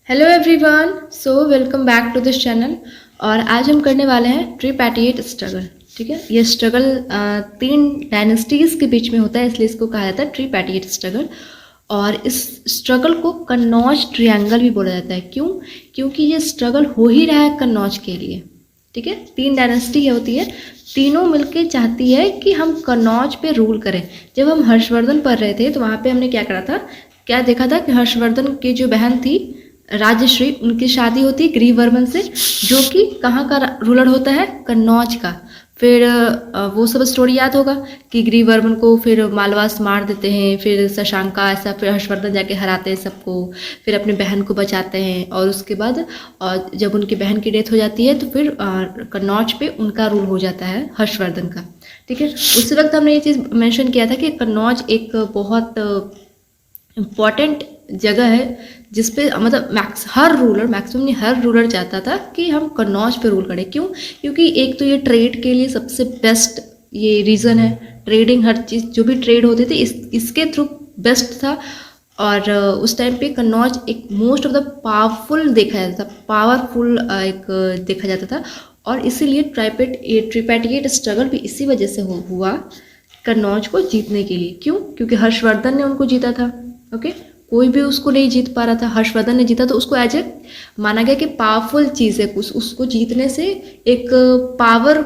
Hello everyone, so welcome back to this channel. और आज हम करने वाले हैं ट्रिपैटिएट स्ट्रगल। ठीक है, ये स्ट्रगल तीन डायनेस्टीज़ के बीच में होता है, इसलिए इसको कहा जाता है ट्रिपैटिएट स्ट्रगल। और इस स्ट्रगल को कन्नौज ट्रायंगल भी बोला जाता है। क्यों? क्योंकि ये स्ट्रगल हो ही रहा है कन्नौज के लिए। ठीक है, तीन डायनेस्टी होती है, तीनों मिलके चाहती है कि हम कन्नौज पे रूल करें। जब हम हर्षवर्धन पढ़ रहे थे तो वहाँ पे हमने क्या करा था, क्या देखा था कि हर्षवर्धन की जो बहन थी राजश्री, उनकी शादी होती है ग्रीवर्मन से, जो कि कहाँ का रूलर होता है, कन्नौज का। फिर वो सब स्टोरी याद होगा कि ग्रीवर्मन को फिर मालवास मार देते हैं, फिर शशांका ऐसा, फिर हर्षवर्धन जाके हराते हैं सबको, फिर अपनी बहन को बचाते हैं। और उसके बाद जब उनकी बहन की डेथ हो जाती है तो फिर कन्नौज पे उनका रूल हो जाता है हर्षवर्धन का। ठीक है, उस वक्त हमने ये चीज़ मेंशन किया था कि कन्नौज एक बहुत इम्पॉर्टेंट जगह है जिसपे मतलब मैक्सिमम हर रूलर चाहता था कि हम कन्नौज पे रूल करें। क्यों? क्योंकि एक तो ये ट्रेड के लिए सबसे बेस्ट ये रीज़न है। ट्रेडिंग, हर चीज़ जो भी ट्रेड होती थी इसके थ्रू बेस्ट था। और उस टाइम पे कन्नौज एक मोस्ट ऑफ द पावरफुल देखा जाता था, पावरफुल एक देखा जाता था। और इसीलिए ट्रिपैटिएट स्ट्रगल भी इसी वजह से हुआ कन्नौज को जीतने के लिए। क्यों? क्योंकि हर्षवर्धन ने उनको जीता था। ओके, कोई भी उसको नहीं जीत पा रहा था, हर्षवर्धन ने जीता, तो उसको एज ए माना गया कि पावरफुल चीज़ है, उसको जीतने से एक पावर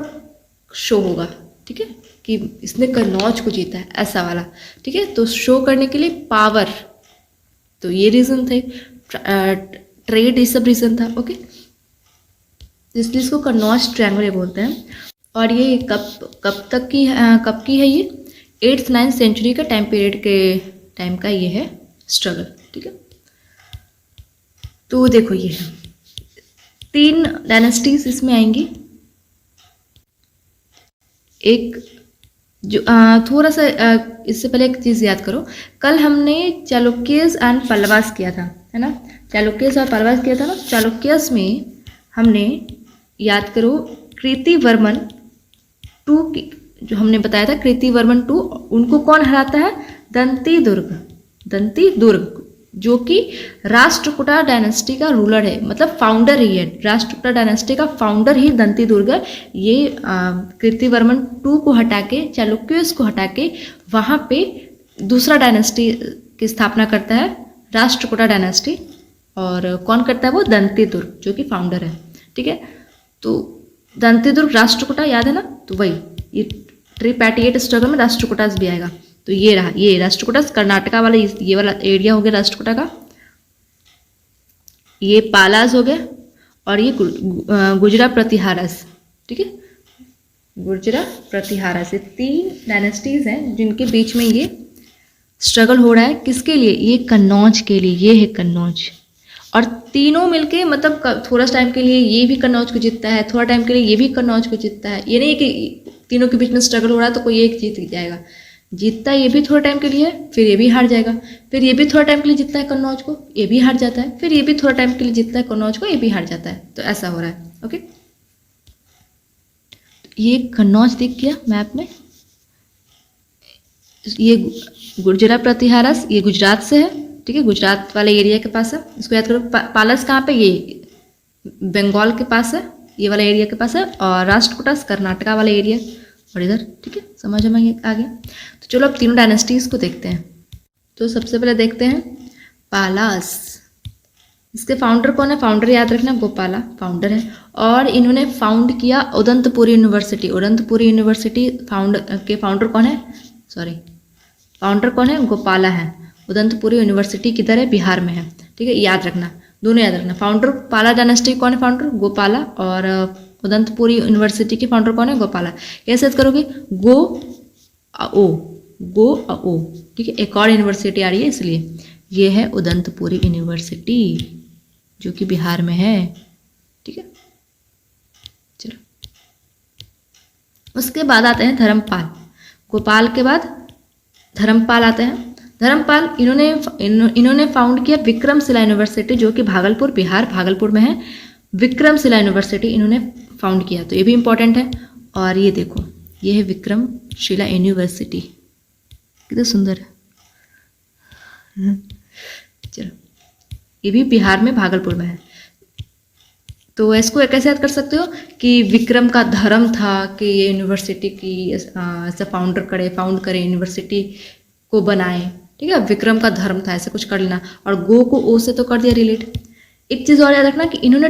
शो होगा। ठीक है, कि इसने कन्नौज को जीता है, ऐसा वाला। ठीक है, तो शो करने के लिए पावर, तो ये रीज़न थे, ट्रेड, ये सब रीज़न था। ओके, इसलिए इसको कन्नौज ट्रायंगल बोलते हैं। और ये कब की है ये 8th-9th सेंचुरी का टाइम पीरियड के टाइम का ये है स्ट्रगल। ठीक है, तो देखो ये है, तीन डायनेस्टीज इसमें आएंगी। एक जो थोड़ा सा इससे पहले एक चीज़ याद करो, कल हमने चालुक्यस एंड पल्लवास किया था, है ना। चालुक्यस और पल्लवास किया था ना। चालुक्यस में हमने, याद करो, कृतिवर्मन टू की जो हमने बताया था, कृतिवर्मन टू, उनको कौन हराता है, दंती दुर्ग, जो कि राष्ट्रकूटा डायनेस्टी का रूलर है, मतलब फाउंडर ही है। राष्ट्रकूटा डायनेस्टी का फाउंडर ही दंती दुर्ग है। ये कृतिवर्मन टू को हटा के, चालुक्यस को हटा के, वहाँ पे दूसरा डायनेस्टी की स्थापना करता है, राष्ट्रकूटा डायनेस्टी। और कौन करता है वो, दंती दुर्ग, जो कि फाउंडर है। ठीक है, तो दंती दुर्ग, राष्ट्रकूटा याद है ना, तो वही ये ट्रिपैटिएट स्ट्रगल में राष्ट्रकूटास भी आएगा। तो ये रहा, ये राष्ट्रकूटास कर्नाटका वाला, ये वाला एरिया हो गया राष्ट्रकूटा का। ये पालास हो गया, और ये गुजरा प्रतिहारस। ठीक है, गुजरा प्रतिहारस, ये तीन डायनेस्टीज हैं जिनके बीच में ये स्ट्रगल हो रहा है। किसके लिए? ये कन्नौज के लिए। ये है कन्नौज, और तीनों मिलके मतलब थोड़ा टाइम के लिए ये भी कन्नौज को जीतता है, थोड़ा टाइम के लिए ये भी कन्नौज को जीतता है। ये नहीं कि तीनों के बीच में स्ट्रगल हो रहा है तो कोई एक जीत जाएगा। जीतता ये भी थोड़ा टाइम के लिए, फिर ये भी हार जाएगा, फिर ये भी थोड़ा टाइम के लिए जीतता है कन्नौज को, ये भी हार जाता है, फिर ये भी थोड़ा टाइम के लिए जीतता है कन्नौज को, ये भी हार जाता है। तो ऐसा हो रहा है। ओके, ये कन्नौज दिख गया मैप में। ये गुजरा प्रतिहारस, ये गुजरात से है। ठीक है, गुजरात वाले एरिया के पास है, इसको याद करो। पालस कहाँ पे, ये बंगाल के पास है, ये वाला एरिया के पास है। और राष्ट्रकूटास कर्नाटका वाला एरिया, और इधर। ठीक है, समझ में आ गया। तो चलो अब तीनों डायनेस्टीज को देखते हैं। तो सबसे पहले देखते हैं पालास। इसके फाउंडर कौन है? फाउंडर याद रखना, गोपाला फाउंडर है। और इन्होंने फाउंड किया Udantapuri university. Udantapuri university founder कौन है? फाउंडर कौन है? गोपाला है। उदंतपुरी यूनिवर्सिटी किधर है? बिहार में है। ठीक है, याद रखना, दोनों याद रखना। फाउंडर पाला डायनेस्टी कौन है? फाउंडर गोपाला। और उदंतपुरी यूनिवर्सिटी के फाउंडर कौन है? गोपाला। कैसे याद करोगे? गो अ ओ। ठीक है, एक और यूनिवर्सिटी आ रही है, इसलिए ये है उदंतपुरी यूनिवर्सिटी, जो कि बिहार में है। ठीक है, चलो उसके बाद आते हैं धर्मपाल। गोपाल के बाद धर्मपाल आते हैं। धर्मपाल इन्होंने फाउंड किया विक्रमशिला यूनिवर्सिटी, जो कि भागलपुर, बिहार, भागलपुर में है। विक्रमशिला यूनिवर्सिटी इन्होंने फाउंड किया, तो ये भी इंपॉर्टेंट है। और ये देखो, ये है विक्रमशिला यूनिवर्सिटी, कितना सुंदर है। चलो ये भी बिहार में भागलपुर में है। तो इसको कैसे याद कर सकते हो कि विक्रम का धर्म था कि ये यूनिवर्सिटी की ऐसा फाउंड करे यूनिवर्सिटी को बनाए, ठीक है। विक्रम का धर्म था, ऐसे कुछ कर लेना। और गो को ओ से तो कर दिया रिलेट। एक चीज़ और याद रखना कि इन्होंने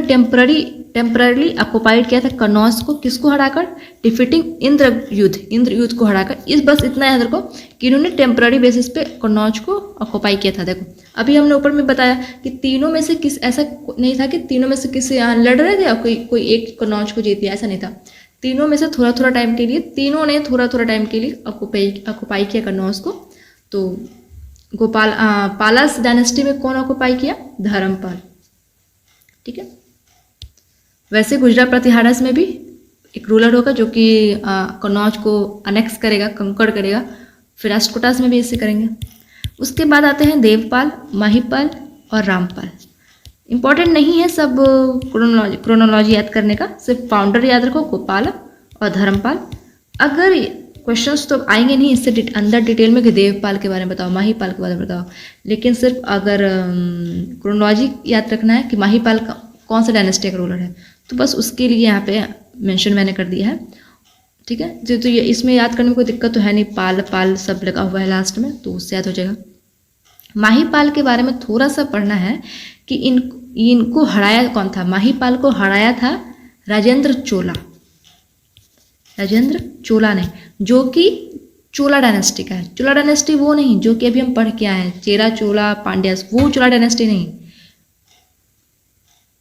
टेम्पररी ऑक्युपाइड किया था कन्नौज को, किसको हराकर, डिफीटिंग इंद्रयुद्ध को हराकर। इस बस इतना याद रखो कि इन्होंने टेम्पररी बेसिस पे कन्नौज को ऑक्युपाई किया था। देखो अभी हमने ऊपर में बताया कि तीनों में से किस, ऐसा नहीं था कि तीनों में से किसी यहाँ लड़ रहे थे और कोई एक कन्नौज को जीत लिया, ऐसा नहीं था। तीनों में से थोड़ा थोड़ा टाइम के लिए, तीनों ने थोड़ा थोड़ा टाइम के लिए ऑक्युपाई किया कन्नौज को। तो पालास डायनेस्टी में कौन ऑक्युपाई किया, धर्मपाल, ठीक है। वैसे गुजरात प्रतिहारस में भी एक रूलर होगा जो कि कन्नौज को अनेक्स करेगा, कंकड़ करेगा। फिर राष्ट्रकूटास में भी ऐसे करेंगे। उसके बाद आते हैं देवपाल, महिपाल और रामपाल। इंपॉर्टेंट नहीं है सब क्रोनोलॉजी याद करने का, सिर्फ फाउंडर याद रखो, गोपाल और धर्मपाल। अगर क्वेश्चंस तो आएंगे नहीं इससे अंदर डिटेल में कि देवपाल के बारे में बताओ, महिपाल के बारे में बताओ, लेकिन सिर्फ अगर क्रोनोलॉजी याद रखना है कि महिपाल का कौन सा डायनेस्टी का रूलर है, तो बस उसके लिए यहाँ पे मेंशन मैंने कर दिया है, ठीक है। तो ये इसमें याद करने में कोई दिक्कत तो है नहीं, पाल सब लगा हुआ है लास्ट में, तो उससे याद हो जाएगा। महिपाल के बारे में थोड़ा सा पढ़ना है कि इनको हराया कौन था। महिपाल को हराया था राजेंद्र चोला ने, जो कि चोला डायनेस्टी का है। चोला डायनेस्टी वो नहीं जो कि अभी हम पढ़ के आए हैं, चेरा चोला पांड्यास, वो चोला डायनेस्टी नहीं।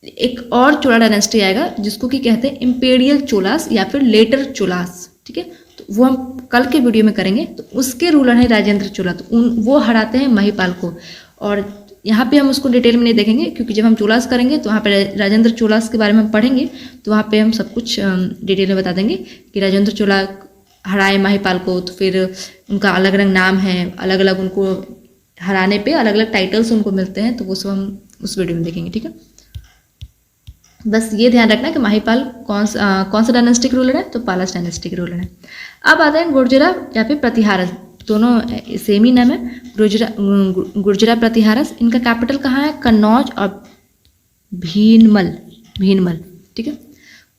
एक और चोला डायनेस्टी आएगा जिसको कि कहते हैं इंपीरियल चोलास या फिर लेटर चोलास, ठीक है। तो वो हम कल के वीडियो में करेंगे। तो उसके रूलर है राजेंद्र चोला, तो वो हराते हैं महिपाल को। और यहाँ पे हम उसको डिटेल में नहीं देखेंगे क्योंकि जब हम चोलास करेंगे तो वहाँ पे राजेंद्र चोलास के बारे में हम पढ़ेंगे, तो वहाँ पे हम सब कुछ डिटेल में बता देंगे कि राजेंद्र चोला हराए महिपाल को। तो फिर उनका अलग अलग नाम है, अलग अलग उनको हराने पे अलग अलग टाइटल्स उनको मिलते हैं, तो वो सब हम उस वीडियो में देखेंगे, ठीक है। बस ये ध्यान रखना कि महिपाल कौन सा डायनेस्टिक रूलर है, तो पालास डायनेस्टिक रूलर है। अब आते हैं गुर्जरा या फिर प्रतिहारस, दोनों सेम ही नाम है, गुर्जरा प्रतिहारस। इनका कैपिटल कहाँ है, कन्नौज और भीनमल, ठीक है।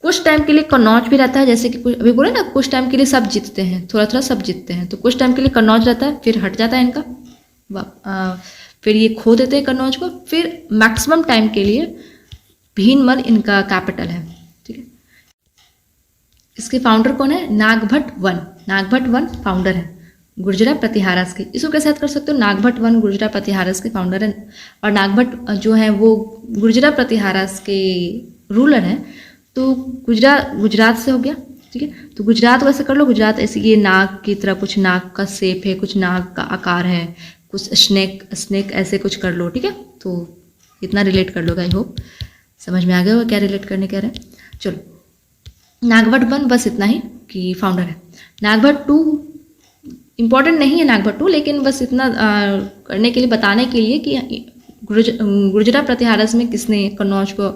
कुछ टाइम के लिए कन्नौज भी रहता है, जैसे कि अभी बोले ना कुछ टाइम के लिए सब जीतते हैं, थोड़ा थोड़ा सब जीतते हैं, तो कुछ टाइम के लिए कन्नौज रहता है, फिर हट जाता है इनका, फिर ये खो देते हैं कन्नौज को, फिर मैक्सिमम टाइम के लिए भीनमल इनका कैपिटल है, ठीक है। इसके फाउंडर कौन है, नागभट्ट वन फाउंडर है गुर्जरा प्रतिहारस के। इसको कैसे याद कर सकते हो, नागभट्ट वन गुर्जरा प्रतिहारस के फाउंडर है। और नागभट्ट जो है वो गुर्जरा प्रतिहारस के रूलर हैं। तो गुजरात से हो गया, ठीक है। तो गुजरात वैसे कर लो, गुजरात ऐसे ये नाग की तरह, कुछ नाग का शेप है, कुछ नाग का आकार है, कुछ स्नेक ऐसे कुछ कर लो, ठीक है। तो इतना रिलेट कर लो, आई होप समझ में आ गया होगा क्या रिलेट करने कह रहे हैं। चलो नागभट्ट वन बस इतना ही कि फाउंडर है। नागभट्ट टू इम्पॉर्टेंट नहीं है नागभट्ट टू, लेकिन बस इतना करने के लिए, बताने के लिए कि गुर्जरा प्रतिहारस में किसने कन्नौज को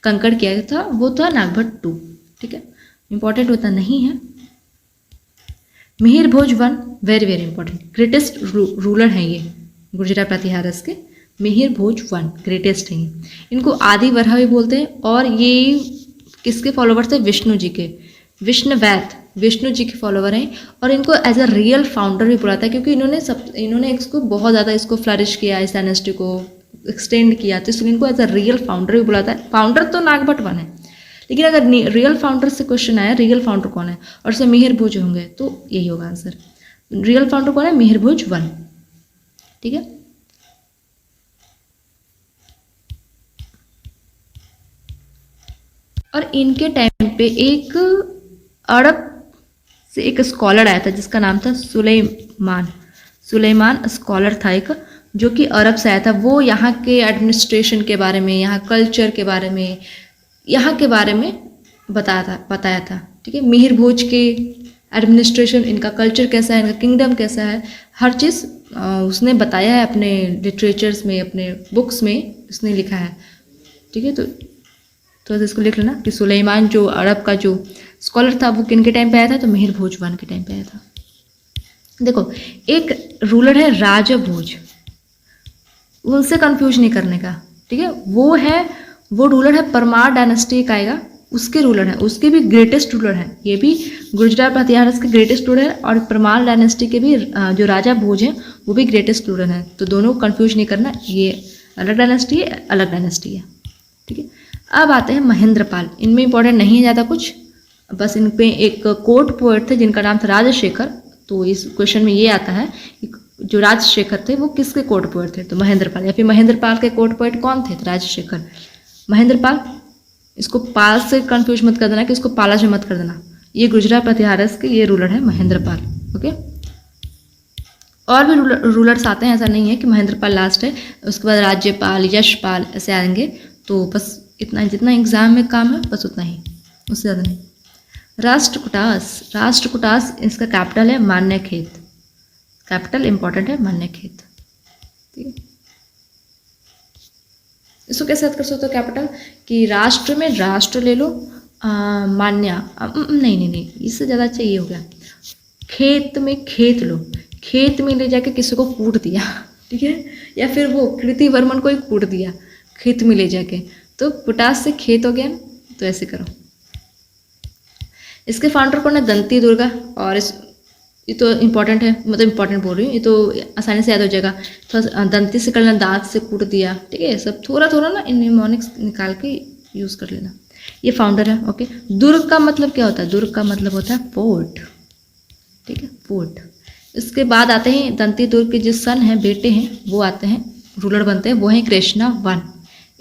कंकड़ किया था, वो था नागभट्ट टू, ठीक है। इंपॉर्टेंट होता नहीं है। Mihir Bhoj one very very important, greatest ruler हैं ये गुर्जरा प्रतिहारस के। मिहिर भोज वन ग्रेटेस्ट हैं, इनको आदि वराह भी बोलते हैं। और ये किसके फॉलोवर थे, विष्णु जी के, विष्णु जी के फॉलोवर हैं। और इनको एज अ रियल फाउंडर भी बोला था, क्योंकि इन्होंने इसको बहुत ज़्यादा इसको फ्लरिश किया, इस डायनेस्टी को एक्सटेंड किया, तो इसलिए इनको एज अ रियल फाउंडर भी बोला था। फाउंडर तो नागभट्ट वन है, लेकिन अगर रियल फाउंडर से क्वेश्चन आया, रियल फाउंडर कौन है, और उससे मिहिर भोज होंगे, तो यही होगा आंसर। रियल फाउंडर कौन है, मिहिर भोज वन, ठीक है। और इनके टाइम पे एक अरब से एक स्कॉलर आया था जिसका नाम था सुलेमान स्कॉलर था एक, जो कि अरब से आया था। वो यहाँ के एडमिनिस्ट्रेशन के बारे में, यहाँ कल्चर के बारे में, यहाँ के बारे में बताया था, ठीक है। मिहिर भोज के एडमिनिस्ट्रेशन, इनका कल्चर कैसा है, इनका किंगडम कैसा है, हर चीज़ उसने बताया है अपने लिटरेचर्स में, अपने बुक्स में उसने लिखा है, ठीक है। तो इसको लिख लेना कि सुलेमान जो अरब का जो स्कॉलर था वो किन के टाइम पे आया था, तो मिहिर भोज वन के टाइम पे आया था। देखो एक रूलर है राजा भोज, उनसे कंफ्यूज नहीं करने का, ठीक है। वो रूलर है परमार डायनेस्टी का आएगा, उसके रूलर है, उसके भी ग्रेटेस्ट रूलर है, ये भी गुजरात प्रतिहारस के ग्रेटेस्ट रूलर है, और परमार डायनेस्टी के भी जो राजा भोज हैं वो भी ग्रेटेस्ट रूलर हैं। तो दोनों कंफ्यूज नहीं करना, ये अलग डायनेस्टी है, अलग डायनेस्टी है, ठीक है। अब आते हैं महेंद्रपाल। इनमें इंपॉर्टेंट नहीं है ज़्यादा कुछ, बस इन पे एक कोर्ट पोएट थे जिनका नाम था राजशेखर। तो इस क्वेश्चन में ये आता है कि जो राजशेखर थे वो किसके कोर्ट पोएट थे, तो महेंद्रपाल, या फिर महेंद्रपाल के कोर्ट पोएट कौन थे, तो राजशेखर। महेंद्रपाल, इसको पाल से कंफ्यूज मत कर देना कि इसको पाला से मत कर देना, ये गुजरात प्रतिहारस के ये रूलर है महेंद्रपाल, ओके। और भी रूलर्स आते हैं, ऐसा नहीं है कि महेंद्रपाल लास्ट है, उसके बाद राज्यपाल, यशपाल ऐसे आएंगे। तो बस इतना, जितना एग्जाम में काम है बस उतना ही, उससे ज़्यादा नहीं। राष्ट्रकूटास, राष्ट्रकूटास इसका कैपिटल है मान्यखेत, कैपिटल इंपॉर्टेंट है मान्यखेत, ठीक है। इसको कैसे याद कर सकते हो कैपिटल, कि राष्ट्र में राष्ट्र ले लो, मान्या नहीं, इससे ज़्यादा अच्छा ये हो गया। खेत में खेत लो, खेत में ले जाके किसी को कूट दिया, ठीक है, या फिर वो कृतिवर्मन को ही कूट दिया खेत में ले जाके, तो कुटास से खेत हो गया। तो ऐसे करो। इसके फाउंडर कौन है, दंती दुर्गा। और ये तो इम्पॉर्टेंट है, मतलब इम्पॉर्टेंट बोल रही हूँ, ये तो आसानी से याद हो जाएगा। थोड़ा दंती से करना, दांत से कूट दिया, ठीक है, सब थोड़ा थोड़ा ना इन निमोनिक्स निकाल के यूज़ कर लेना। ये फाउंडर है, ओके। दुर्ग का मतलब क्या होता है, दुर्ग का मतलब होता है फोर्ट, ठीक है, फोर्ट। इसके बाद आते हैं दंती दुर्ग के जो सन हैं, बेटे हैं, वो आते हैं रूलर बनते हैं, वो हैं कृष्णा वन।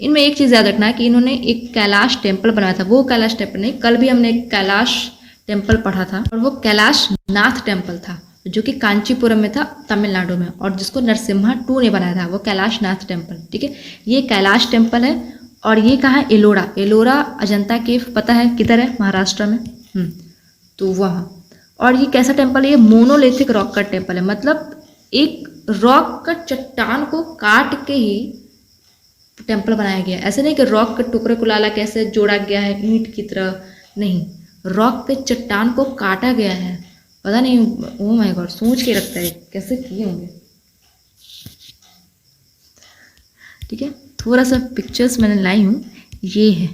इनमें एक चीज़ याद रखना है कि इन्होंने एक कैलाश टेम्पल बनाया था, वो कैलाश टेम्पल नहीं, कल भी हमने एक कैलाश टेम्पल पढ़ा था, और वो कैलाश नाथ टेम्पल था जो कि कांचीपुरम में था, तमिलनाडु में, और जिसको नरसिम्हा टू ने बनाया था, वो कैलाश नाथ टेम्पल, ठीक है। ये कैलाश टेम्पल है, और ये कहाँ है, एलोरा। एलोरा अजंता केव पता है किधर है, महाराष्ट्र में, तो वहाँ। और ये कैसा टेम्पल है, ये मोनोलिथिक रॉक का टेम्पल है, मतलब एक रॉक का चट्टान को काट के ही टेम्पल बनाया गया है। ऐसे नहीं कि रॉक के टुकड़े को लाला कैसे जोड़ा गया है ईंट की तरह, नहीं, रॉक के चट्टान को काटा गया है। पता नहीं, ओ माय गॉड, सोच के रखता है कैसे किए होंगे, ठीक है। थोड़ा सा पिक्चर्स मैंने लाई हूँ, ये है,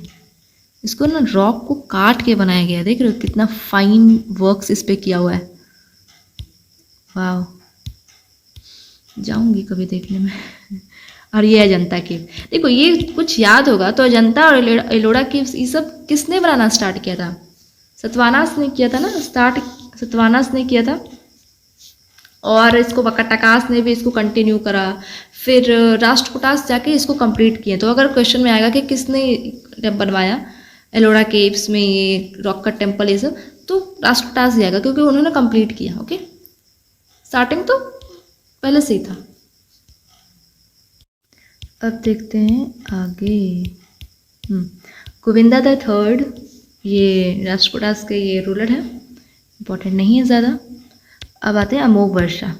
इसको ना रॉक को काट के बनाया गया है, देख रहे हो कितना फाइन वर्क्स इस पे किया हुआ है। वाह, जाऊंगी कभी देखने में। और ये अजंता केव, देखो ये कुछ याद होगा तो अजंता और एलोरा केव्स ये सब किसने बनाना स्टार्ट किया था, सतवानास ने किया था ना, स्टार्ट सतवानास ने किया था, और इसको वकाटकास ने भी इसको कंटिन्यू करा, फिर राष्ट्रकूटास जाके इसको कंप्लीट किए। तो अगर क्वेश्चन में आएगा कि किसने बनवाया एलोरा केव्स में ये रॉक कट टेम्पल ये सब, तो राष्ट्रकूटास जाएगा क्योंकि उन्होंने कंप्लीट किया, ओके। स्टार्टिंग तो पहले से ही था। अब देखते हैं आगे। गोविंदा द थर्ड, ये राष्ट्रकूटास के ये रूलर है, इंपॉर्टेंट नहीं है ज़्यादा। अब आते हैं अमोघ वर्षा।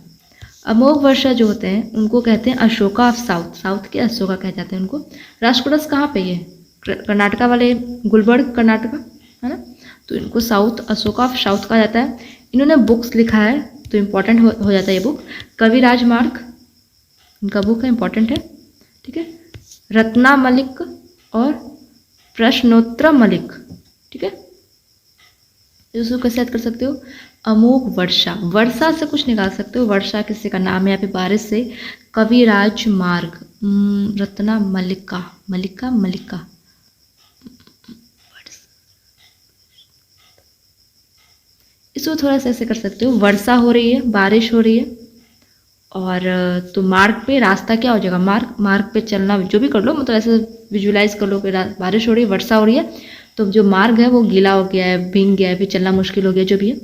अमोघ वर्षा जो होते हैं उनको कहते हैं अशोका ऑफ साउथ, साउथ के अशोका कह जाते हैं उनको। राष्ट्रकूटास कहाँ पे है, कर्नाटका वाले, गुलबर्ग कर्नाटका है ना, तो इनको साउथ अशोका ऑफ साउथ कहा जाता है। इन्होंने बुक्स लिखा है तो इम्पॉर्टेंट हो जाता है ये बुक। कविराज मार्ग उनका बुक है, इम्पॉर्टेंट है, ठीक है। रत्ना मलिक और प्रश्नोत्तर मलिक, ठीक है। इसको कैसे याद कर सकते हो, अमोघ वर्षा, वर्षा से कुछ निकाल सकते हो, वर्षा किसी का नाम है, या फिर बारिश से। कविराज मार्ग, रत्ना मलिका, मलिका मलिका, इसको थोड़ा सा ऐसे कर सकते हो, वर्षा हो रही है, बारिश हो रही है, और तो मार्ग पे रास्ता क्या हो जाएगा, मार्ग पे चलना, जो भी कर लो, मतलब ऐसे विजुलाइज कर लो कि बारिश हो रही है, वर्षा हो रही है, तो जो मार्ग है वो गीला हो गया है, भीग गया है, फिर चलना मुश्किल हो गया, जो भी है।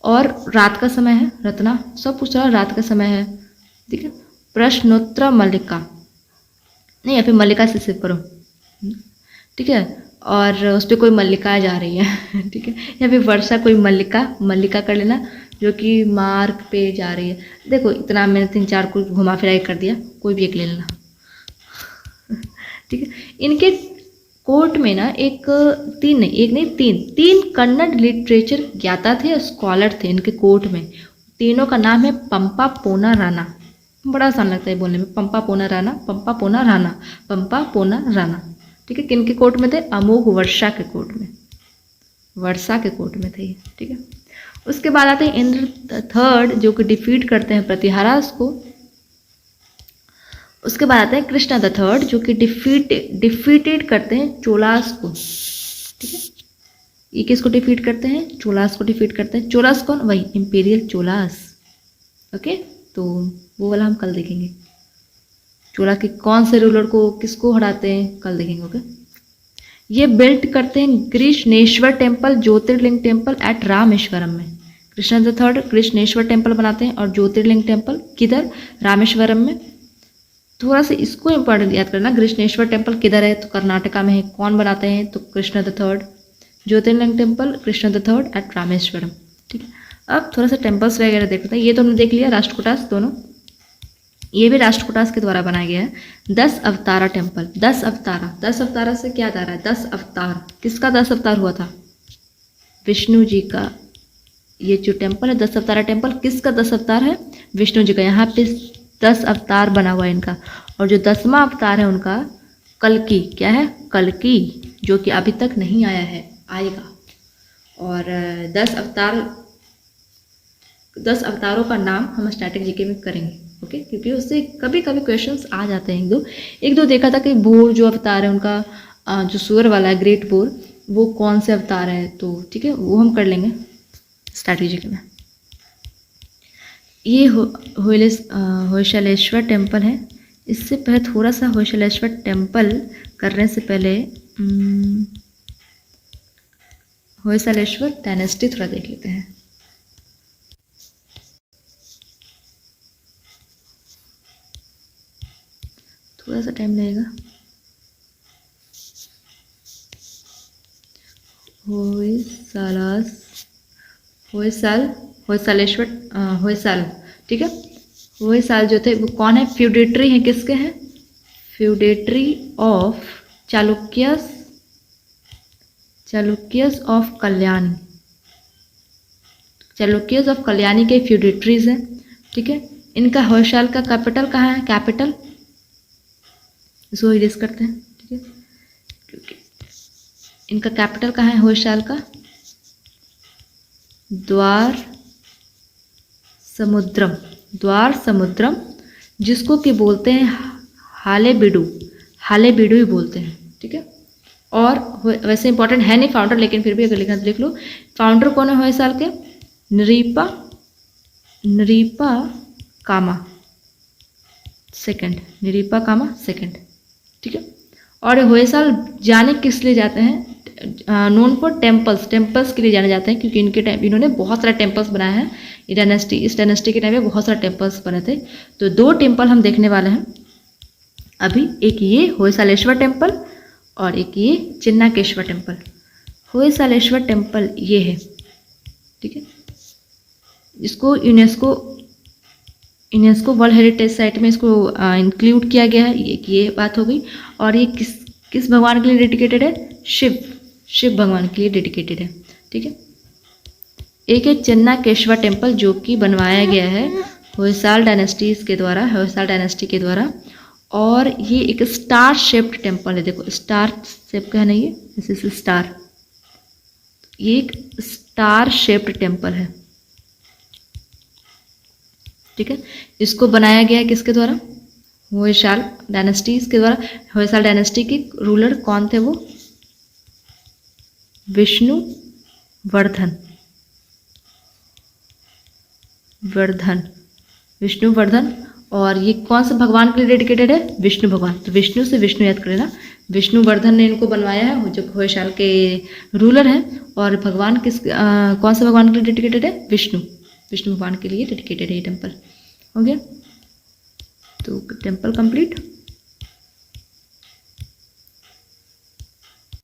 और रात का समय है, रत्ना सब पूछ रहा है, रात का समय है, ठीक है। प्रश्नोत्तर मल्लिका, नहीं या फिर मल्लिका से सिर्फ करो, ठीक है, और उस पर कोई मल्लिका जा रही है, ठीक है, या फिर वर्षा कोई मल्लिका कर लेना, जो कि मार्ग पे जा रही है। देखो इतना मैंने 3-4 को घुमा फिरा कर दिया, कोई भी एक ले लेना, ठीक है। इनके कोर्ट में ना तीन कन्नड़ लिटरेचर ज्ञाता थे, स्कॉलर थे इनके कोर्ट में। तीनों का नाम है पंपा पोना राणा, बड़ा आसान लगता है बोलने में, पंपा पोना राना, पंपा पोना राना, पंपा पोना राना। ठीक है, किन के कोर्ट में थे? अमोघ वर्षा के कोर्ट में, वर्षा के कोर्ट में थे ये। ठीक है, उसके बाद आते हैं इंद्र थर्ड जो कि डिफीट करते हैं प्रतिहारास को। उसके बाद आते हैं कृष्णा द थर्ड जो कि डिफीटेड करते हैं चोलास को। ठीक है, ये किसको डिफीट करते हैं? चोलास को डिफीट करते हैं। चोलास कौन? वही इंपीरियल चोलास। ओके, तो वो वाला हम कल देखेंगे। चोला के कौन से रूलर को किसको हराते हैं कल देखेंगे। ओके, ये बिल्ट करते हैं Krishneshwar temple, Jyotirlinga temple at Rameswaram में। Krishna the third Krishneshwar temple बनाते हैं और ज्योतिर्लिंग टेम्पल किधर? रामेश्वरम में। थोड़ा सा इसको इंपॉर्टेंट याद करना, कृष्णेश्वर टेम्पल किधर है? तो कर्नाटका में है। कौन बनाते हैं? तो Krishna the third. Jyotirlinga temple Krishna the third at Rameswaram. ठीक है, अब थोड़ा सा टेम्पल्स वगैरह देखते हैं। ये तो हमने देख लिया राष्ट्रकूटास दोनों, ये भी राष्ट्रकूटास के द्वारा बनाया गया है। 10 अवतारा टेम्पल, 10 अवतारा, 10 अवतारा से क्या जा रहा है? 10 अवतार। किसका 10 अवतार हुआ था? विष्णु जी का। ये जो टेम्पल है 10 अवतारा टेम्पल, किसका 10 अवतार है? विष्णु जी का। यहाँ पे 10 अवतार बना हुआ है इनका। और जो 10वां अवतार है उनका कल्कि, क्या है? कल्कि, जो कि अभी तक नहीं आया है, आएगा। और 10 अवतारों का नाम हम स्टैटिक जीके में करेंगे। ओके, क्योंकि उससे कभी कभी क्वेश्चंस आ जाते हैं। एक दो देखा था कि बोर जो अवतार है उनका, जो सुअर वाला है ग्रेट बोर, वो कौन से अवतार है। तो ठीक है, वो हम कर लेंगे स्टैटिक जीके में। ये होयसालेश्वर टेम्पल है। इससे पहले थोड़ा सा होयसालेश्वर टेम्पल करने से पहले होयसालेश्वर डायनेस्टी थोड़ा देख लेते हैं। थोड़ा सा टाइम लगेगा। होयसाल, ठीक है। होयसाल जो थे वो कौन है? फ्यूडेटरी हैं। किसके हैं? Feudatory of Chalukyas of Kalyani. Chalukyas of Kalyani के फ्यूडेटरीज हैं। ठीक है, इनका होयसाल का कैपिटल कहाँ है? कैपिटल इसको इरेज करते हैं। ठीक है, क्योंकि इनका कैपिटल कहाँ है होयसाल का? द्वार समुद्रम, जिसको कि बोलते हैं हालेबीडु ही बोलते हैं। ठीक है, और वैसे इंपॉर्टेंट है नहीं फाउंडर, लेकिन फिर भी अगर लिखना तो लिख लो। फाउंडर कौन है होयसाल के? नरीपा कामा सेकंड। ठीक है, और होयसाल जाने किस लिए जाते हैं? नोन फॉर टेम्पल्स के लिए जाने जाते हैं, क्योंकि इन्होंने बहुत सारे टेम्पल्स बनाए हैं। इस डायनेस्टी के टाइम में बहुत सारे टेम्पल्स बने थे। तो 2 टेम्पल हम देखने वाले हैं अभी, एक ये होयसालेश्वर टेम्पल और एक ये चिन्नाकेश्वर टेम्पल। होयसालेश्वर टेम्पल ये है। ठीक है, इसको यूनेस्को वर्ल्ड हेरिटेज साइट में इसको इंक्लूड किया गया है। ये बात हो गई। और ये किस भगवान के लिए डेडिकेटेड है? शिव भगवान के लिए डेडिकेटेड है। ठीक है, एक है चिन्नाकेश्वर टेम्पल जो कि बनवाया गया है होयसाल डायनेस्टी के द्वारा। और ये एक स्टार शेप्ड टेम्पल है। देखो स्टार शेप का है ना, ये जैसे स्टार, ये एक स्टार शेप्ड टेम्पल है। ठीक है, इसको बनाया गया है किसके द्वारा? होयसाल डायनेस्टी के द्वारा। होयसाल डायनेस्टी के रूलर कौन थे? वो विष्णुवर्धन। और ये कौन से भगवान के लिए डेडिकेटेड है? विष्णु भगवान। तो विष्णु से विष्णु याद कर लेना। विष्णुवर्धन ने इनको बनवाया है, जो होयसाल के रूलर हैं। और भगवान कौन से भगवान के लिए डेडिकेटेड है? विष्णु भगवान के लिए डेडिकेटेड है ये टेम्पल। हो गया, तो टेम्पल कंप्लीट।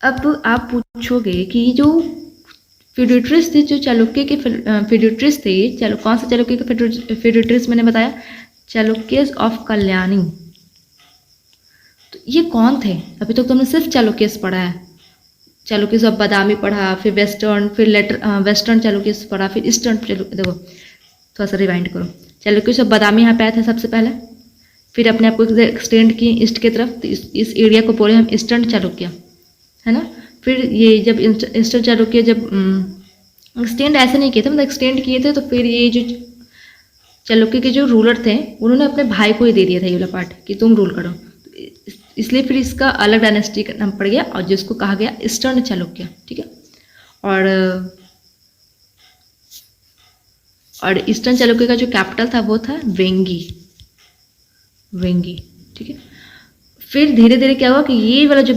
अब आप पूछोगे कि जो फ्यूडेटरीज थे, जो चालुक्य के फ्यूडेटरीज थे, कौन से चालुक्य के फ्यूडेटरीज मैंने बताया? चालुक्यस ऑफ कल्याणी। तो ये कौन थे? अभी तक तो हमने सिर्फ चालुक्यस पढ़ा है। चालुक्यस ऑफ बादामी पढ़ा, फिर वेस्टर्न चालुक्यस पढ़ा, फिर ईस्टर्न देखो थोड़ा सा रिवाइंड करो। चालुक्यस ऑफ बादामी यहाँ पे आया था सबसे पहले। फिर अपने आप को एक्सटेंड किए ईस्ट की तरफ, तो इस एरिया को बोले हम ईस्टर्न चालुक्य, है ना। फिर ये जब ईस्टर्न चालुक्य जब एक्सटेंड ऐसे नहीं किए थे, मतलब एक्सटेंड किए थे, तो फिर ये जो चालुक्य के जो रूलर थे उन्होंने अपने भाई को ही दे दिया था ये वाला पार्ट कि तुम रूल करो, इसलिए फिर इसका अलग डायनेस्टी का नाम पड़ गया और जिसको कहा गया ईस्टर्न चालुक्य, ठीक है। और ईस्टर्न चालुक्य का जो कैपिटल था वो था वेंगी, ठीक है। फिर धीरे धीरे क्या हुआ कि ये वाला जो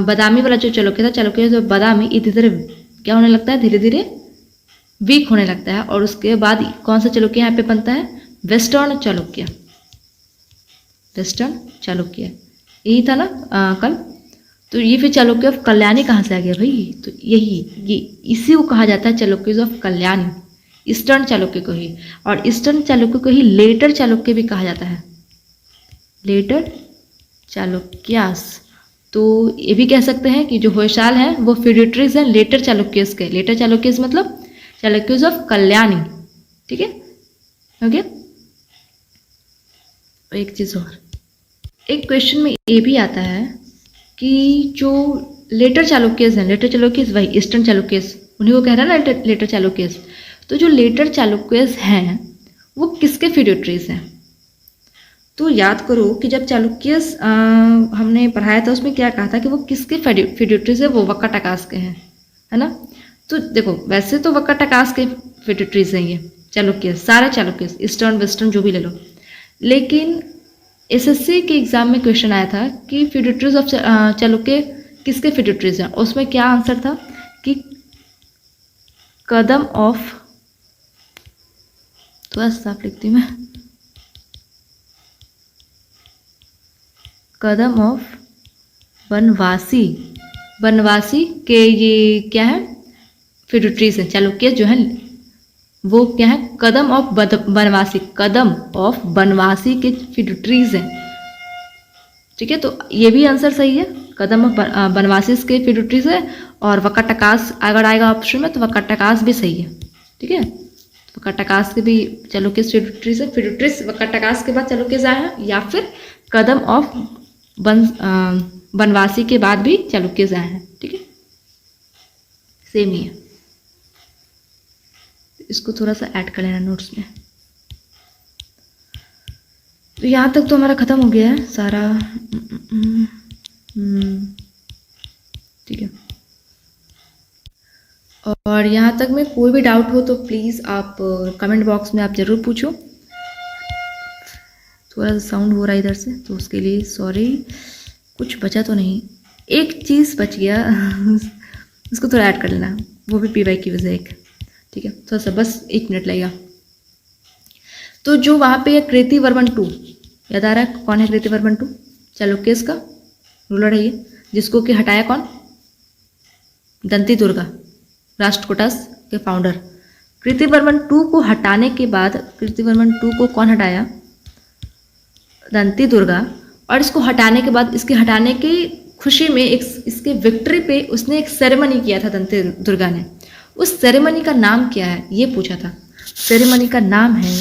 बादामी वाला जो चालुक्य था, चालुक्य जो बादामी, धीरे धीरे क्या होने लगता है, धीरे धीरे वीक होने लगता है। और उसके बाद कौन सा चालुक्य यहाँ पे बनता है, वेस्टर्न चालुक्य, वेस्टर्न चालुक्य, यही था ना कल। तो ये फिर चालुक्य ऑफ कल्याणी कहाँ से आ गया भाई, तो ये इसी को कहा जाता है चालुक्य ऑफ कल्याणी, ईस्टर्न चालुक्य को ही। और ईस्टर्न चालुक्य को ही लेटर चालुक्य भी कहा जाता है, लेटर चालुक्यास। तो ये भी कह सकते हैं कि जो होयसाल हैं वो फ्यूडिटरीज हैं लेटर चालुक्यस के, लेटर चालुक्यस मतलब चालुक्यस ऑफ कल्याणी, ठीक है, ओके। एक चीज़ और, एक क्वेश्चन में ये भी आता है कि जो लेटर चालुक्यस हैं, लेटर चालुक्यस वही ईस्टर्न चालुक्यस, उन्हीं को कह रहा है ना लेटर चालुक्यस। तो जो लेटर चालुक्यस हैं वो किसके फ्यूडिटरीज हैं, तो याद करो कि जब चालुक्यस हमने पढ़ाया था उसमें क्या कहा था कि वो किसके फ्यूडिटरीज है, वो वक्काटकास के हैं, है ना। तो देखो वैसे तो वक्काटकास के फ्यूडिटरीज हैं ये चालुक्यस, सारे चालुक्यस, ईस्टर्न वेस्टर्न जो भी ले लो। लेकिन एसएससी के एग्जाम में क्वेश्चन आया था कि फ्यूडिटरीज ऑफ चालुक्य किसके फ्यूडिटरीज हैं, उसमें क्या आंसर था कि कदम ऑफ, थोड़ा साफ लिखती हूँ मैं, कदम ऑफ बनवासी, बनवासी के ये क्या है फ्यूडिटरीज हैं, चालुक्य जो है वो क्या है, कदम ऑफ बनवासी, कदम ऑफ बनवासी के फ्यूडिटरीज हैं, ठीक है। तो ये भी आंसर सही है, कदम ऑफ बनवासी के फ्यूडिटरीज है। और वक्काटकास अगर आएगा ऑप्शन में तो वक्काटकास भी सही है, ठीक है। वक्काटकास के भी चालुक्य फ्यूडिटरीज है, फ्यूडिटरीज वक्काटकास के बाद चालुक्य आए हैं, या फिर कदम ऑफ बनवासी के बाद भी चालुक्य आए हैं, ठीक है, सेम ही है। इसको थोड़ा सा ऐड कर लेना नोट्स में। तो यहाँ तक तो हमारा ख़त्म हो गया है सारा, ठीक है। और यहाँ तक में कोई भी डाउट हो तो प्लीज़ आप कमेंट बॉक्स में आप ज़रूर पूछो। थोड़ा सा साउंड हो रहा है इधर से तो उसके लिए सॉरी। कुछ बचा तो नहीं, एक चीज़ बच गया उसको थोड़ा ऐड कर लेना, वो भी पीवाई की वजह एक, ठीक है। थोड़ा सा बस 1 मिनट लगेगा। तो जो वहाँ पे कृतिवर्मन 2 याद आ रहा है, कौन है कृतिवर्मन 2, चालुक्यस का रूलर है ये, जिसको कि हटाया कौन, दंती दुर्गा, राष्ट्रकूटास के फाउंडर। कृतिवर्मन 2 को हटाने के बाद, कृतिवर्मन 2 को कौन हटाया, दंती दुर्गा। और इसको हटाने के बाद, इसके हटाने की खुशी में एक इसके विक्ट्री पे उसने एक सेरेमनी किया था दंती दुर्गा ने। उस सेरेमनी का नाम क्या है ये पूछा था। सेरेमनी का नाम है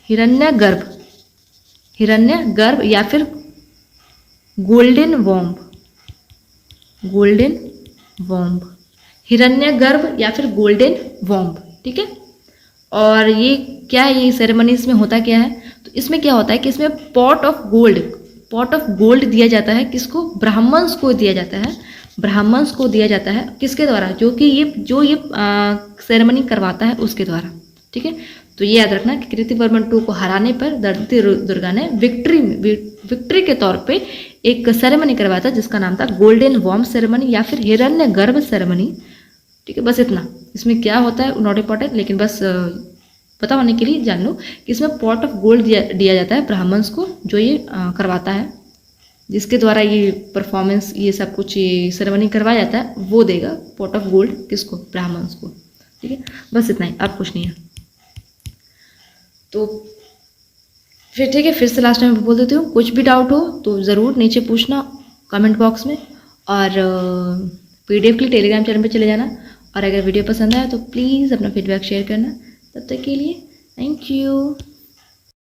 हिरण्यगर्भ, हिरण्यगर्भ या फिर गोल्डन वॉम्ब, गोल्डन वॉम्ब, हिरण्यगर्भ या फिर गोल्डन वॉम्ब, ठीक है। और ये क्या है, ये सेरेमनी इसमें होता क्या है, तो इसमें क्या होता है कि इसमें पॉट ऑफ गोल्ड दिया जाता है, किसको, ब्राह्मण्स को दिया जाता है, ब्राह्मण्स को दिया जाता है, किसके द्वारा, जो कि ये सेरेमनी करवाता है उसके द्वारा, ठीक है। तो ये याद रखना कि कृतिवर्मन 2 को हराने पर दंती दुर्गा ने विक्ट्री के तौर पे एक सेरेमनी करवाया था जिसका नाम था गोल्डन वॉर्म सेरेमनी या फिर हिरण्यगर्भ सेरेमनी, ठीक है। बस इतना, इसमें क्या होता है नॉट इम्पॉर्टेंट, लेकिन बस पता होने के लिए जान लो कि इसमें पॉट ऑफ गोल्ड दिया जाता है ब्राह्मण्स को, जो ये करवाता है, जिसके द्वारा ये परफॉर्मेंस ये सब कुछ ये सेरेमनी करवाया जाता है, वो देगा पॉट ऑफ गोल्ड किसको, ब्राह्मण्स को, ठीक है। बस इतना ही, अब कुछ नहीं है। तो फिर ठीक है, फिर से लास्ट टाइम बोल देती हूँ, कुछ भी डाउट हो तो ज़रूर नीचे पूछना कमेंट बॉक्स में। और PDF के लिए टेलीग्राम चैनल पे चले जाना। और अगर वीडियो पसंद आया तो प्लीज़ अपना फीडबैक शेयर करना। तब तक के लिए थैंक यू।